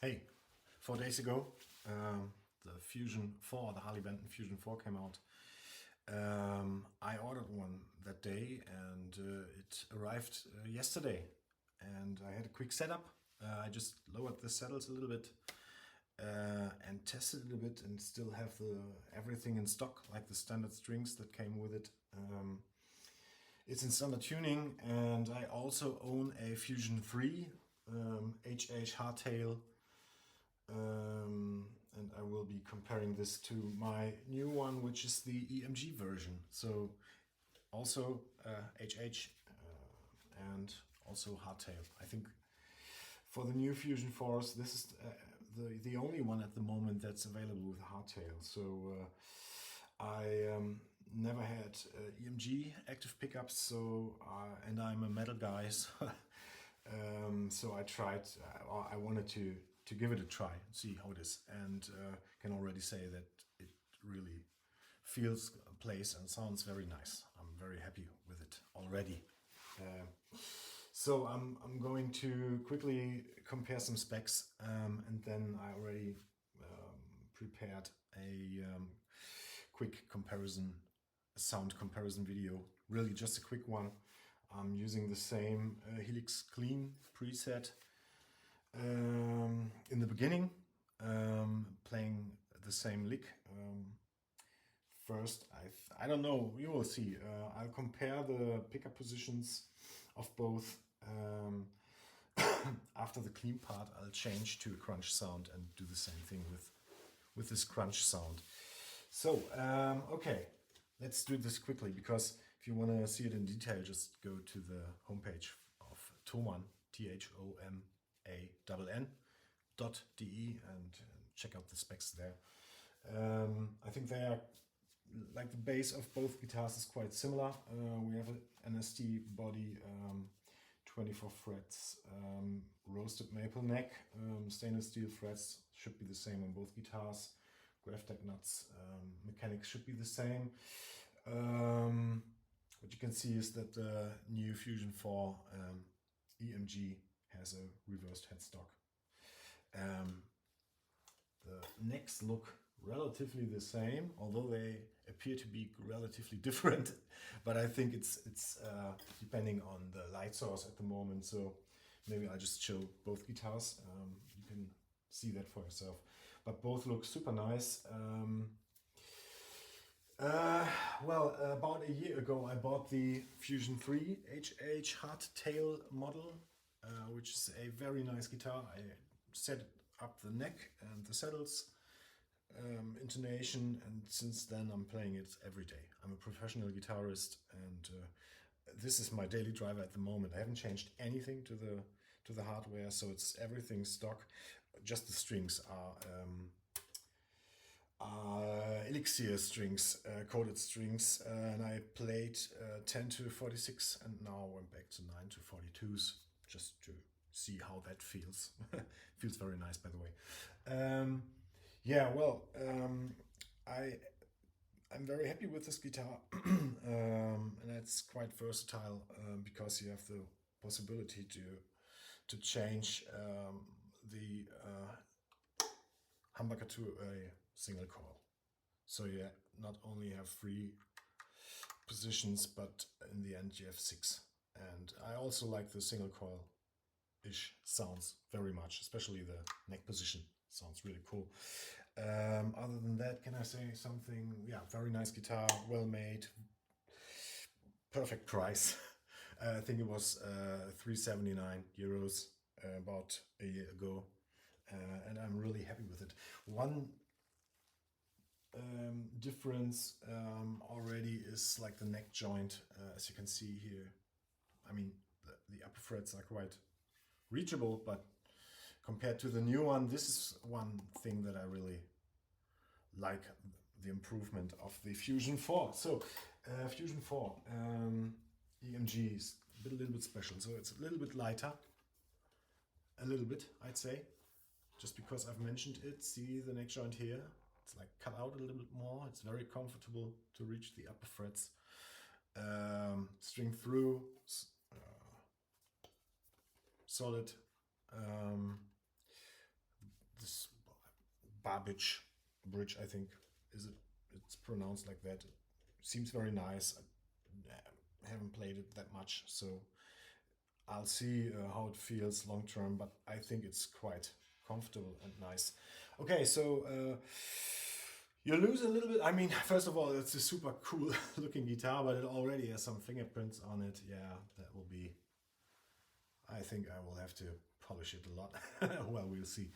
Hey, 4 days ago, the Fusion 4, the Harley Benton Fusion 4 came out. I ordered one that day and it arrived yesterday. And I had a quick setup. I just lowered the saddles a little bit and tested it a bit, and still have everything in stock, like the standard strings that came with it. It's in standard tuning, and I also own a Fusion 3 HH hardtail, and I will be comparing this to my new one, which is the EMG version. So also HH and also hardtail. I think for the new Fusion 4s, this is the only one at the moment that's available with hardtail. So I never had EMG active pickups, so and I'm a metal guy, so, so I tried. I wanted to give it a try, see how it is, and can already say that it really feels, plays, and sounds very nice. I'm very happy with it already. So I'm going to quickly compare some specs, and then I already prepared a quick comparison, sound comparison video. Really just a quick one. I'm using the same Helix Clean preset in the beginning, playing the same lick. First, I don't know, you will see. I'll compare the pickup positions of both. After the clean part, I'll change to a crunch sound and do the same thing with this crunch sound. So, okay, let's do this quickly, because if you want to see it in detail, just go to the homepage of Thomann, THOMANN.de, and check out the specs there. I think they are, like, the base of both guitars is quite similar. We have an ST body, 24 frets, roasted maple neck, stainless steel frets should be the same on both guitars. Graph nuts, mechanics should be the same. What you can see is that the new Fusion 4 EMG has a reversed headstock. The necks look relatively the same, although they appear to be relatively different. But I think it's depending on the light source at the moment. So maybe I'll just show both guitars. You can see that for yourself. But both look super nice. Well, about a year ago, I bought the Fusion 3 HH hardtail model, which is a very nice guitar. I set up the neck and the saddles, intonation, and since then I'm playing it every day. I'm a professional guitarist, and this is my daily driver at the moment. I haven't changed anything to the hardware, so it's everything stock. Just the strings are Elixir strings, coated strings, and I played 10 to 46, and now went back to 9 to 42s just to see how that feels. Feels very nice, by the way. Yeah, well, I'm very happy with this guitar, and it's quite versatile, because you have the possibility to change the humbucker to a single coil. So you not only have 3 positions, but in the end you have 6. And I also like the single coil-ish sounds very much, especially the neck position. Sounds really cool. Other than that, can I say something? Yeah, very nice guitar, well made, perfect price. I think it was 379 euros about a year ago, and I'm really happy with it. One difference already is like the neck joint, as you can see here. I mean, the upper frets are quite reachable, but compared to the new one, this is one thing that I really like, the improvement of the Fusion 4. So, Fusion 4 EMG is a little bit special. So it's a little bit lighter, a little bit, I'd say, just because I've mentioned it. See the neck joint here? It's like cut out a little bit more. It's very comfortable to reach the upper frets. String through, solid. Barbage bridge, I think. It's pronounced like that. It seems very nice. I haven't played it that much, so I'll see how it feels long term, but I think it's quite comfortable and nice. Okay, so you lose a little bit. I mean, first of all, it's a super cool looking guitar, but it already has some fingerprints on it. Yeah, that will be... I think I will have to polish it a lot. Well, we'll see.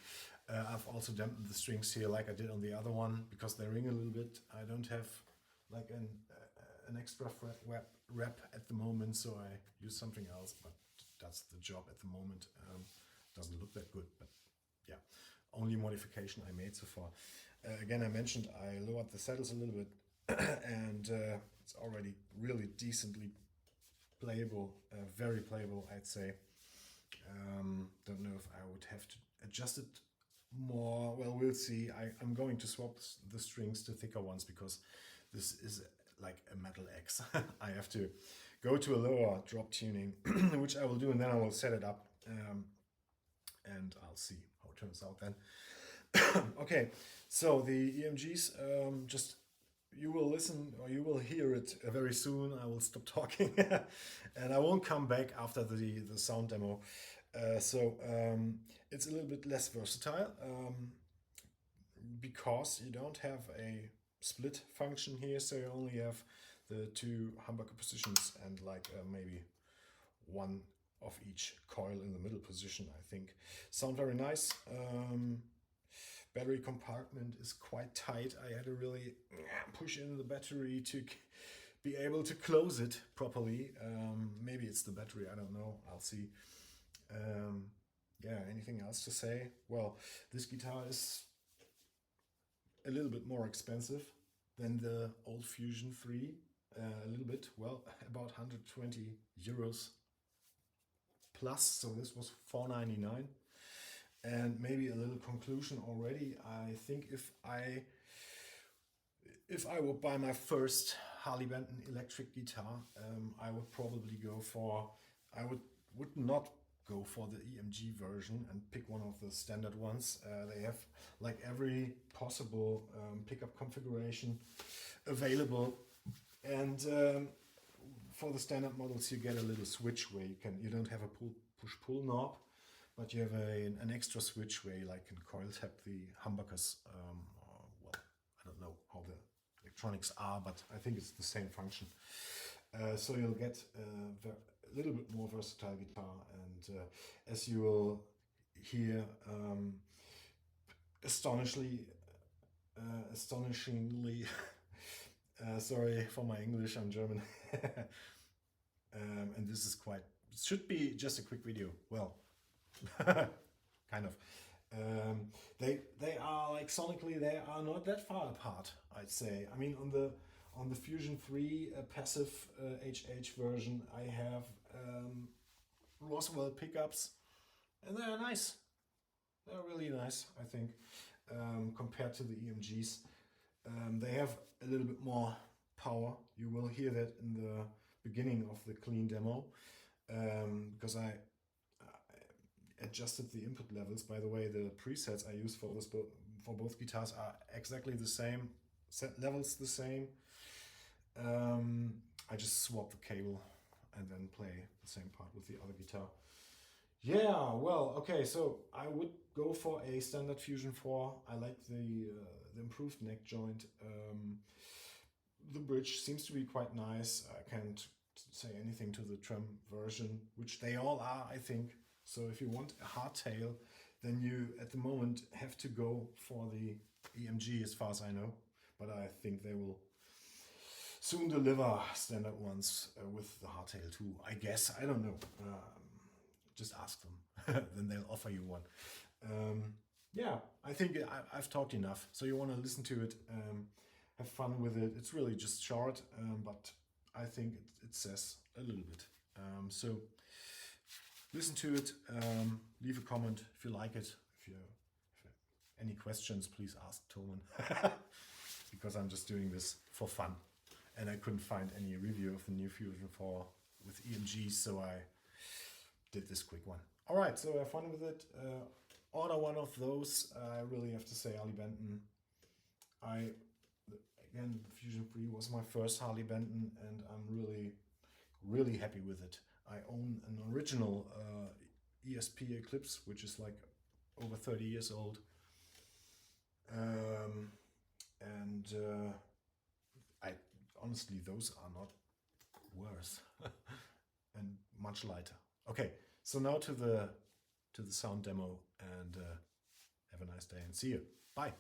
I've also dampened the strings here like I did on the other one because they ring a little bit. I don't have like an extra fret wrap at the moment, so I use something else, but that's the job at the moment. Doesn't look that good, but yeah, only modification I made so far. Again, I mentioned I lowered the saddles a little bit and it's already really decently playable, very playable, I'd say. Don't know if I would have to adjust it more. Well, we'll see. I'm going to swap the strings to thicker ones because this is like a metal X. I have to go to a lower drop tuning, which I will do, and then I will set it up and I'll see how it turns out then. Okay, so the EMGs, just you will listen or you will hear it very soon. I will stop talking and I won't come back after the sound demo. It's a little bit less versatile because you don't have a split function here, so you only have the two humbucker positions and like maybe one of each coil in the middle position, I think. Sound very nice. Battery compartment is quite tight. I had to really push in the battery to be able to close it properly. Maybe it's the battery, I don't know. I'll see. Yeah, anything else to say? Well, this guitar is a little bit more expensive than the old Fusion 3. A little bit, well, about 120 euros plus. So this was $4.99. And maybe a little conclusion already. I think if I would buy my first Harley Benton electric guitar, I would probably go for, I would not go for the EMG version and pick one of the standard ones. They have like every possible pickup configuration available, and for the standard models you get a little switch where you don't have a push-pull knob, but you have an extra switch where you like can coil tap the humbuckers. Well, I don't know how the electronics are, but I think it's the same function. So you'll get a little bit more versatile guitar, and as you will hear, astonishingly, sorry for my English, I'm German, and this is quite, should be just a quick video. Well, kind of. They are like sonically, they are not that far apart, I'd say. I mean, on the Fusion 3 passive HH version, I have Roswell pickups, and they are nice. They're really nice, I think, compared to the EMGs. They have a little bit more power. You will hear that in the beginning of the clean demo, because I adjusted the input levels. By the way, the presets I use for both guitars are exactly the same, set levels the same. I just swap the cable and then play the same part with the other guitar. Yeah, well, okay, so I would go for a standard Fusion 4. I like the improved neck joint. The bridge seems to be quite nice. I can't say anything to the trim version, which they all are, I think. So if you want a hardtail, then you at the moment have to go for the EMG, as far as I know. But I think they will soon deliver standard ones with the hardtail too, I guess. I don't know. Just ask them, then they'll offer you one. Yeah, I think I've talked enough. So you want to listen to it, have fun with it. It's really just short, but I think it says a little bit. So listen to it, leave a comment if you like it. If any questions, please ask Thomann, because I'm just doing this for fun. And I couldn't find any review of the new Fusion 4 with EMG, so I did this quick one. All right, so have fun with it. order one of those. I really have to say, Harley Benton. Again, the Fusion 3 was my first Harley Benton, and I'm really happy with it. I own an original ESP Eclipse, which is like over 30 years old. Honestly, those are not worse and much lighter. Okay, so now to the sound demo, and have a nice day and see you. Bye.